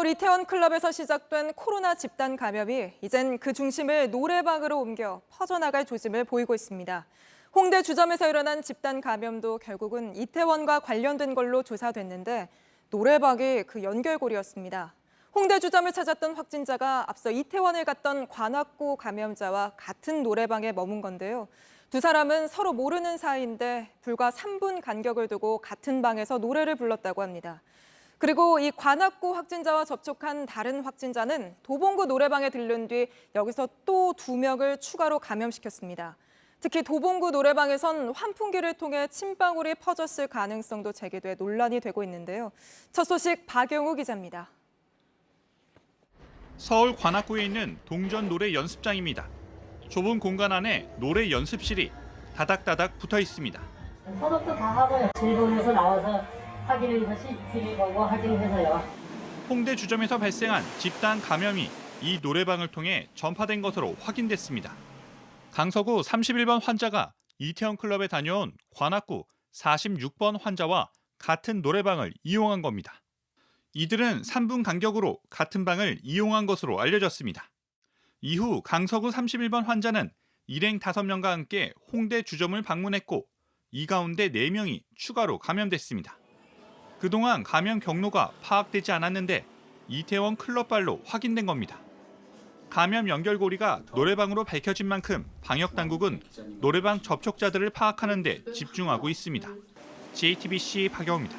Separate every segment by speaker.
Speaker 1: 서울 이태원 클럽에서 시작된 코로나 집단 감염이 이젠 그 중심을 노래방으로 옮겨 퍼져나갈 조짐을 보이고 있습니다. 홍대 주점에서 일어난 집단 감염도 결국은 이태원과 관련된 걸로 조사됐는데 노래방이 그 연결고리였습니다. 홍대 주점을 찾았던 확진자가 앞서 이태원을 갔던 관악구 감염자와 같은 노래방에 머문 건데요. 두 사람은 서로 모르는 사이인데 불과 3분 간격을 두고 같은 방에서 노래를 불렀다고 합니다. 그리고 이 관악구 확진자와 접촉한 다른 확진자는 도봉구 노래방에 들른 뒤 여기서 또 2명을 추가로 감염시켰습니다. 특히 도봉구 노래방에선 환풍기를 통해 침방울이 퍼졌을 가능성도 제기돼 논란이 되고 있는데요. 첫 소식 박영우 기자입니다.
Speaker 2: 서울 관악구에 있는 동전 노래 연습장입니다. 좁은 공간 안에 노래 연습실이 다닥다닥 붙어 있습니다.
Speaker 3: 소독도 다 하고요. 일본에서 나와서 확인해서 CCTV 보고 확인해서요.
Speaker 2: 홍대 주점에서 발생한 집단 감염이 이 노래방을 통해 전파된 것으로 확인됐습니다. 강서구 31번 환자가 이태원 클럽에 다녀온 관악구 46번 환자와 같은 노래방을 이용한 겁니다. 이들은 3분 간격으로 같은 방을 이용한 것으로 알려졌습니다. 이후 강서구 31번 환자는 일행 5명과 함께 홍대 주점을 방문했고 이 가운데 4명이 추가로 감염됐습니다. 그동안 감염 경로가 파악되지 않았는데 이태원 클럽발로 확인된 겁니다. 감염 연결고리가 노래방으로 밝혀진 만큼 방역당국은 노래방 접촉자들을 파악하는 데 집중하고 있습니다. JTBC 박영우입니다.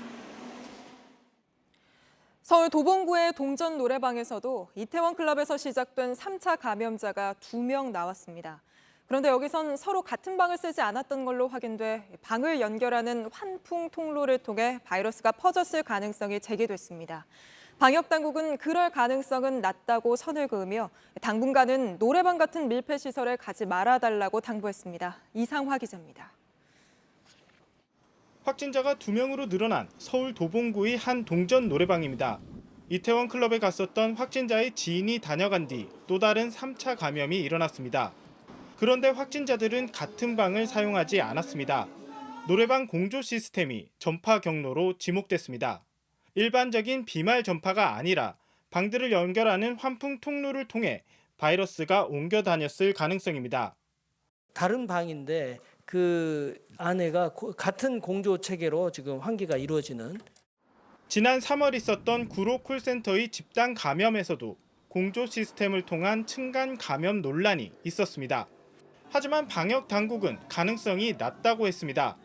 Speaker 1: 서울 도봉구의 동전 노래방에서도 이태원 클럽에서 시작된 3차 감염자가 2명 나왔습니다. 그런데 여기선 서로 같은 방을 쓰지 않았던 걸로 확인돼 방을 연결하는 환풍 통로를 통해 바이러스가 퍼졌을 가능성이 제기됐습니다. 방역당국은 그럴 가능성은 낮다고 선을 그으며 당분간은 노래방 같은 밀폐시설에 가지 말아달라고 당부했습니다. 이상화 기자입니다.
Speaker 4: 확진자가 2명으로 늘어난 서울 도봉구의 한 동전 노래방입니다. 이태원 클럽에 갔었던 확진자의 지인이 다녀간 뒤 또 다른 3차 감염이 일어났습니다. 그런데 확진자들은 같은 방을 사용하지 않았습니다. 노래방 공조 시스템이 전파 경로로 지목됐습니다. 일반적인 비말 전파가 아니라 방들을 연결하는 환풍 통로를 통해 바이러스가 옮겨 다녔을 가능성입니다.
Speaker 5: 다른 방인데 그 안에가 같은 공조 체계로 지금 환기가 이루어지는.
Speaker 4: 지난 3월 있었던 구로 콜센터의 집단 감염에서도 공조 시스템을 통한 층간 감염 논란이 있었습니다. 하지만 방역 당국은 가능성이 낮다고 했습니다.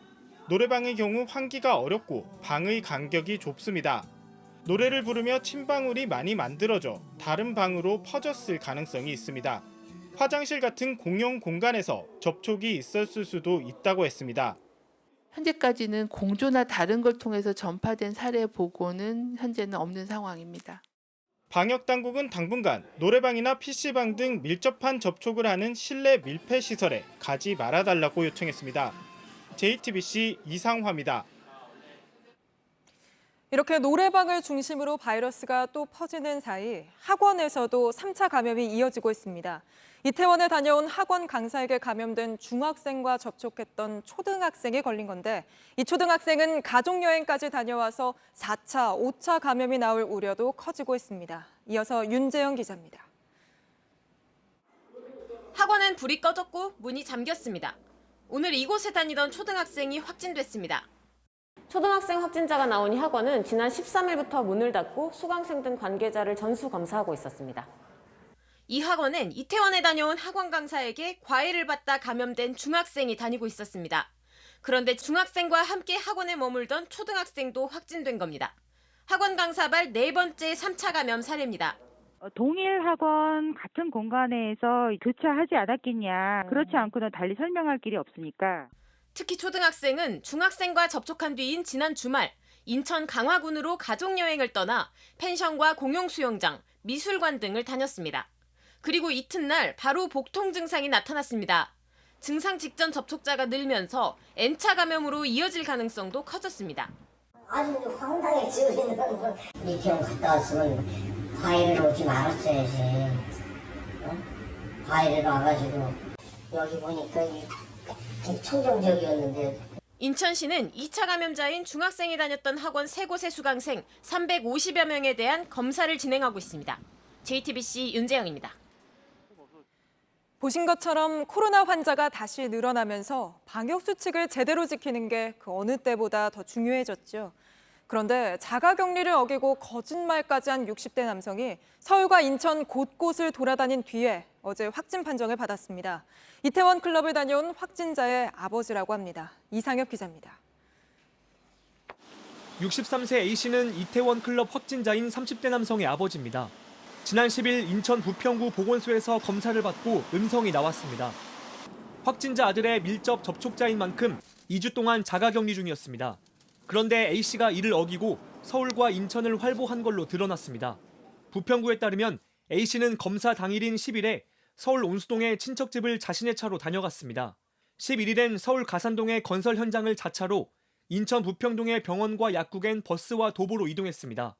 Speaker 4: 노래방의 경우 환기가 어렵고 방의 간격이 좁습니다. 노래를 부르며 침방울이 많이 만들어져 다른 방으로 퍼졌을 가능성이 있습니다. 화장실 같은 공용 공간에서 접촉이 있었을 수도 있다고 했습니다.
Speaker 6: 현재까지는 공조나 다른 걸 통해서 전파된 사례 보고는 현재는 없는 상황입니다.
Speaker 4: 방역당국은 당분간 노래방이나 PC방 등 밀접한 접촉을 하는 실내 밀폐시설에 가지 말아달라고 요청했습니다. JTBC 이상화입니다.
Speaker 1: 이렇게 노래방을 중심으로 바이러스가 또 퍼지는 사이 학원에서도 3차 감염이 이어지고 있습니다. 이태원에 다녀온 학원 강사에게 감염된 중학생과 접촉했던 초등학생이 걸린 건데 이 초등학생은 가족여행까지 다녀와서 4차, 5차 감염이 나올 우려도 커지고 있습니다. 이어서 윤재영 기자입니다.
Speaker 7: 학원엔 불이 꺼졌고 문이 잠겼습니다. 오늘 이곳에 다니던 초등학생이 확진됐습니다.
Speaker 8: 초등학생 확진자가 나오니 학원은 지난 13일부터 문을 닫고 수강생 등 관계자를 전수 검사하고 있었습니다.
Speaker 7: 이 학원엔 이태원에 다녀온 학원 강사에게 과외를 받다 감염된 중학생이 다니고 있었습니다. 그런데 중학생과 함께 학원에 머물던 초등학생도 확진된 겁니다. 학원 강사발 4번째 3차 감염 사례입니다.
Speaker 9: 동일 학원 같은 공간에서 교차하지 않았겠냐. 그렇지 않고는 달리 설명할 길이 없으니까.
Speaker 7: 특히 초등학생은 중학생과 접촉한 뒤인 지난 주말 인천 강화군으로 가족여행을 떠나 펜션과 공용수영장, 미술관 등을 다녔습니다. 그리고 이튿날 바로 복통 증상이 나타났습니다. 증상 직전 접촉자가 늘면서 N차 감염으로 이어질 가능성도 커졌습니다.
Speaker 10: 아주 황당해 지금 이태원 갔다 왔으면 과외를 오지 말았어야지. 과외를 와가지고 여기 보니까 청정 지역이었는데
Speaker 7: 인천시는 2차 감염자인 중학생이 다녔던 학원 3곳의 수강생 350여 명에 대한 검사를 진행하고 있습니다. JTBC 윤재영입니다.
Speaker 1: 보신 것처럼 코로나 환자가 다시 늘어나면서 방역 수칙을 제대로 지키는 게 그 어느 때보다 더 중요해졌죠. 그런데 자가격리를 어기고 거짓말까지 한 60대 남성이 서울과 인천 곳곳을 돌아다닌 뒤에 어제 확진 판정을 받았습니다. 이태원 클럽을 다녀온 확진자의 아버지라고 합니다. 이상엽 기자입니다.
Speaker 11: 63세 A씨는 이태원 클럽 확진자인 30대 남성의 아버지입니다. 지난 10일 인천 부평구 보건소에서 검사를 받고 음성이 나왔습니다. 확진자 아들의 밀접 접촉자인 만큼 2주 동안 자가격리 중이었습니다. 그런데 A씨가 이를 어기고 서울과 인천을 활보한 걸로 드러났습니다. 부평구에 따르면 A씨는 검사 당일인 10일에 서울 온수동의 친척집을 자신의 차로 다녀갔습니다. 11일엔 서울 가산동의 건설 현장을 자차로, 인천 부평동의 병원과 약국엔 버스와 도보로 이동했습니다.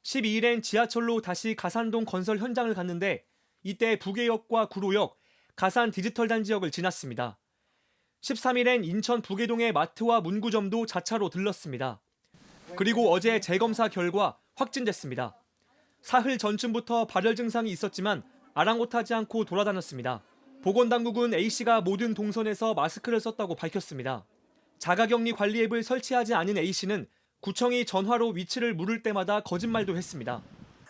Speaker 11: 12일엔 지하철로 다시 가산동 건설 현장을 갔는데 이때 부계역과 구로역, 가산 디지털 단지역을 지났습니다. 13일엔 인천 부계동의 마트와 문구점도 자차로 들렀습니다. 그리고 어제 재검사 결과 확진됐습니다. 사흘 전쯤부터 발열 증상이 있었지만 아랑곳하지 않고 돌아다녔습니다. 보건당국은 A씨가 모든 동선에서 마스크를 썼다고 밝혔습니다. 자가격리 관리 앱을 설치하지 않은 A씨는 구청이 전화로 위치를 물을 때마다 거짓말도 했습니다.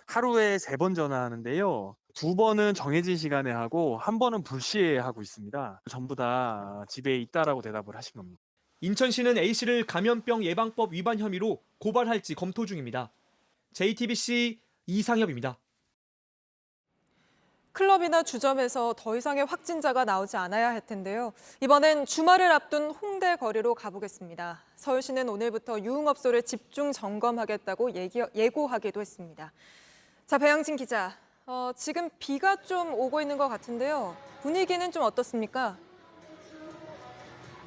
Speaker 12: 하루에 3번 전화하는데요. 2번은 정해진 시간에 하고 1번은 불시에 하고 있습니다. 전부 다 집에 있다라고 대답을 하신 겁니다.
Speaker 11: 인천시는 A씨를 감염병 예방법 위반 혐의로 고발할지 검토 중입니다. JTBC 이상엽입니다.
Speaker 1: 클럽이나 주점에서 더 이상의 확진자가 나오지 않아야 할 텐데요. 이번엔 주말을 앞둔 홍대 거리로 가보겠습니다. 서울시는 오늘부터 유흥업소를 집중 점검하겠다고 예고하기도 했습니다. 자, 배양진 기자, 지금 비가 좀 오고 있는 것 같은데요. 분위기는 좀 어떻습니까?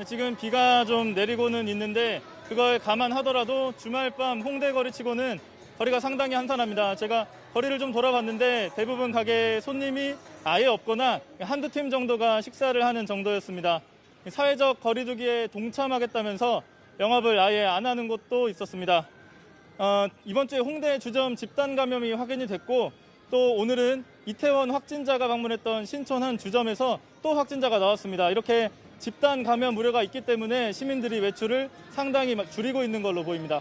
Speaker 4: 지금 비가 좀 내리고는 있는데 그걸 감안하더라도 주말 밤 홍대 거리치고는 거리가 상당히 한산합니다. 제가 거리를 좀 돌아봤는데 대부분 가게 손님이 아예 없거나 한두 팀 정도가 식사를 하는 정도였습니다. 사회적 거리두기에 동참하겠다면서 영업을 아예 안 하는 곳도 있었습니다. 이번 주에 홍대 주점 집단 감염이 확인이 됐고 또 오늘은 이태원 확진자가 방문했던 신촌 한 주점에서 또 확진자가 나왔습니다. 이렇게 집단 감염 우려가 있기 때문에 시민들이 외출을 상당히 줄이고 있는 걸로 보입니다.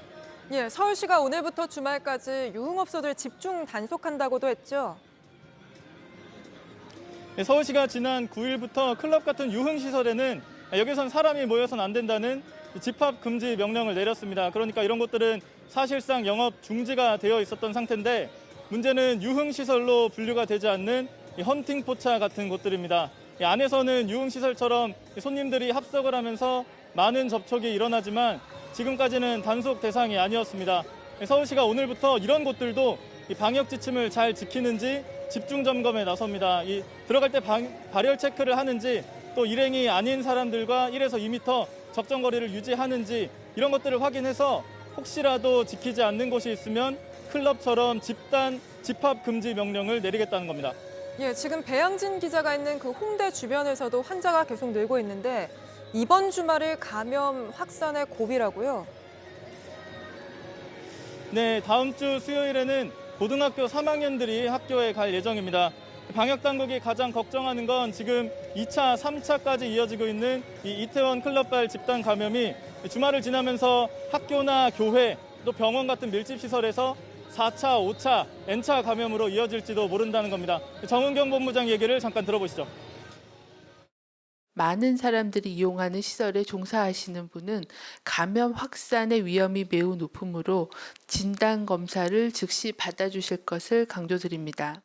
Speaker 1: 예, 서울시가 오늘부터 주말까지 유흥업소들 집중 단속한다고도 했죠.
Speaker 4: 서울시가 지난 9일부터 클럽 같은 유흥시설에는 여기선 사람이 모여서는 안 된다는 집합 금지 명령을 내렸습니다. 그러니까 이런 곳들은 사실상 영업 중지가 되어 있었던 상태인데 문제는 유흥시설로 분류가 되지 않는 헌팅 포차 같은 곳들입니다. 이 안에서는 유흥시설처럼 손님들이 합석을 하면서 많은 접촉이 일어나지만 지금까지는 단속 대상이 아니었습니다. 서울시가 오늘부터 이런 곳들도 방역 지침을 잘 지키는지 집중 점검에 나섭니다. 들어갈 때 발열 체크를 하는지 또 일행이 아닌 사람들과 1에서 2m 적정 거리를 유지하는지 이런 것들을 확인해서 혹시라도 지키지 않는 곳이 있으면 클럽처럼 집합 금지 명령을 내리겠다는 겁니다.
Speaker 1: 예, 지금 배양진 기자가 있는 그 홍대 주변에서도 환자가 계속 늘고 있는데 이번 주말을 감염 확산의 고비라고요?
Speaker 4: 네, 다음 주 수요일에는 고등학교 3학년들이 학교에 갈 예정입니다. 방역당국이 가장 걱정하는 건 지금 2차, 3차까지 이어지고 있는 이 이태원 클럽발 집단 감염이 주말을 지나면서 학교나 교회, 또 병원 같은 밀집시설에서 4차, 5차, N차 감염으로 이어질지도 모른다는 겁니다. 정은경 본부장 얘기를 잠깐 들어보시죠.
Speaker 6: 많은 사람들이 이용하는 시설에 종사하시는 분은 감염 확산의 위험이 매우 높으므로 진단검사를 즉시 받아주실 것을 강조드립니다.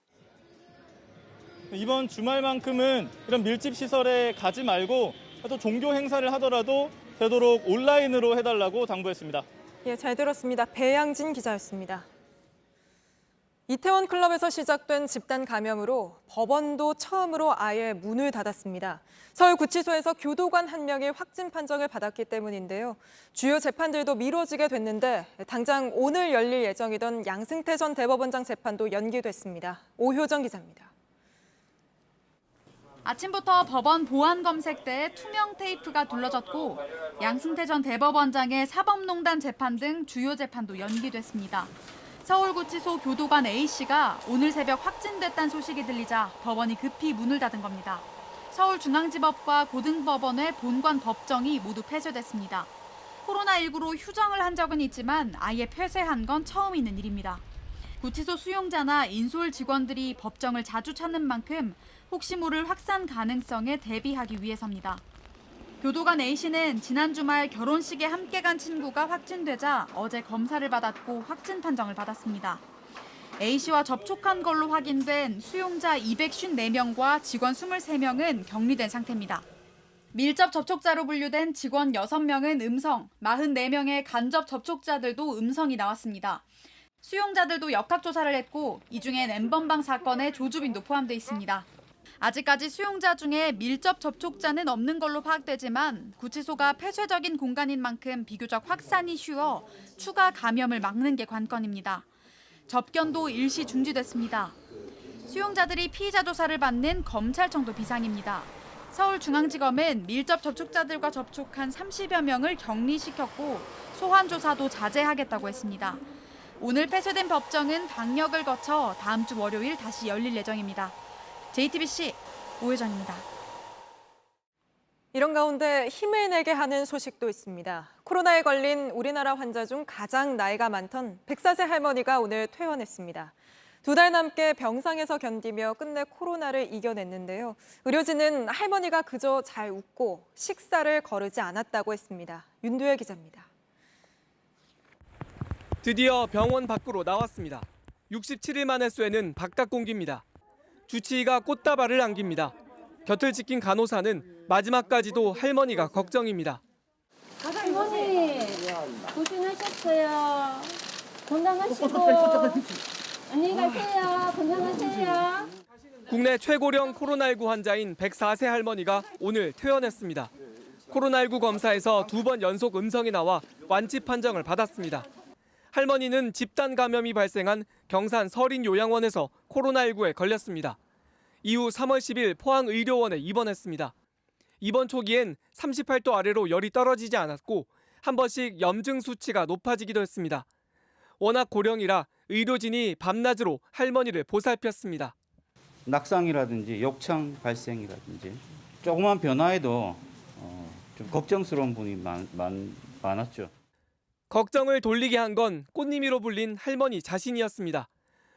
Speaker 4: 이번 주말만큼은 이런 밀집시설에 가지 말고 또 종교 행사를 하더라도 되도록 온라인으로 해달라고 당부했습니다.
Speaker 1: 예, 잘 들었습니다. 배양진 기자였습니다. 이태원 클럽에서 시작된 집단 감염으로 법원도 처음으로 아예 문을 닫았습니다. 서울구치소에서 교도관 1명이 확진 판정을 받았기 때문인데요. 주요 재판들도 미뤄지게 됐는데 당장 오늘 열릴 예정이던 양승태 전 대법원장 재판도 연기됐습니다. 오효정 기자입니다.
Speaker 13: 아침부터 법원 보안 검색대에 투명 테이프가 둘러졌고 양승태 전 대법원장의 사법농단 재판 등 주요 재판도 연기됐습니다. 서울구치소 교도관 A씨가 오늘 새벽 확진됐다는 소식이 들리자 법원이 급히 문을 닫은 겁니다. 서울중앙지법과 고등법원의 본관 법정이 모두 폐쇄됐습니다. 코로나19로 휴정을 한 적은 있지만 아예 폐쇄한 건 처음 있는 일입니다. 구치소 수용자나 인솔 직원들이 법정을 자주 찾는 만큼 혹시 모를 확산 가능성에 대비하기 위해서입니다. 교도관 A씨는 지난 주말 결혼식에 함께 간 친구가 확진되자 어제 검사를 받았고 확진 판정을 받았습니다. A씨와 접촉한 걸로 확인된 수용자 254명과 직원 23명은 격리된 상태입니다. 밀접 접촉자로 분류된 직원 6명은 음성, 44명의 간접 접촉자들도 음성이 나왔습니다. 수용자들도 역학조사를 했고 이 중엔 N번방 사건의 조주빈도 포함돼 있습니다. 아직까지 수용자 중에 밀접 접촉자는 없는 걸로 파악되지만 구치소가 폐쇄적인 공간인 만큼 비교적 확산이 쉬워 추가 감염을 막는 게 관건입니다. 접견도 일시 중지됐습니다. 수용자들이 피의자 조사를 받는 검찰청도 비상입니다. 서울중앙지검은 밀접 접촉자들과 접촉한 30여 명을 격리시켰고 소환 조사도 자제하겠다고 했습니다. 오늘 폐쇄된 법정은 방역을 거쳐 다음 주 월요일 다시 열릴 예정입니다. JTBC 오혜정입니다.
Speaker 1: 이런 가운데 힘을 내게 하는 소식도 있습니다. 코로나에 걸린 우리나라 환자 중 가장 나이가 많던 104세 할머니가 오늘 퇴원했습니다. 2달 넘게 병상에서 견디며 끝내 코로나를 이겨냈는데요. 의료진은 할머니가 그저 잘 웃고 식사를 거르지 않았다고 했습니다. 윤두열 기자입니다.
Speaker 11: 드디어 병원 밖으로 나왔습니다. 67일 만에 쐬는 바깥 공기입니다. 주치의가 꽃다발을 안깁니다. 곁을 지킨 간호사는 마지막까지도 할머니가 걱정입니다.
Speaker 3: 할머니 고생하셨어요. 건강하시고 안녕히 가세요. 건강하세요.
Speaker 11: 국내 최고령 코로나19 환자인 104세 할머니가 오늘 퇴원했습니다. 코로나19 검사에서 2번 연속 음성이 나와 완치 판정을 받았습니다. 할머니는 집단 감염이 발생한 경산 서린요양원에서 코로나19에 걸렸습니다. 이후 3월 10일 포항의료원에 입원했습니다. 입원 초기엔 38도 아래로 열이 떨어지지 않았고 한 번씩 염증 수치가 높아지기도 했습니다. 워낙 고령이라 의료진이 밤낮으로 할머니를 보살폈습니다.
Speaker 14: 낙상이라든지 욕창 발생이라든지 조그만 변화에도 좀 걱정스러운 분이 많았죠.
Speaker 11: 걱정을 돌리게 한 건 꽃님이로 불린 할머니 자신이었습니다.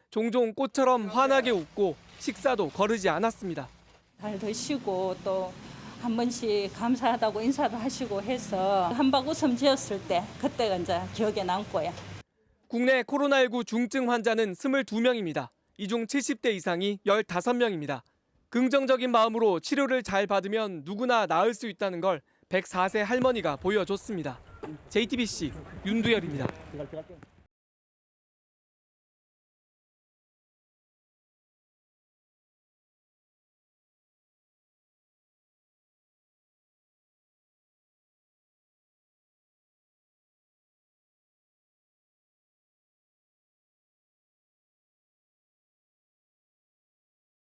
Speaker 11: 종종 꽃처럼 환하게 웃고 식사도 거르지 않았습니다.
Speaker 15: 잘 드시고 또 한 번씩 감사하다고 인사도 하시고 해서 한박 웃음 지었을 때 그때가 이제 기억에 남고요.
Speaker 11: 국내 코로나19 중증 환자는 22명입니다. 이 중 70대 이상이 15명입니다. 긍정적인 마음으로 치료를 잘 받으면 누구나 나을 수 있다는 걸 104세 할머니가 보여줬습니다. JTBC 윤두열입니다.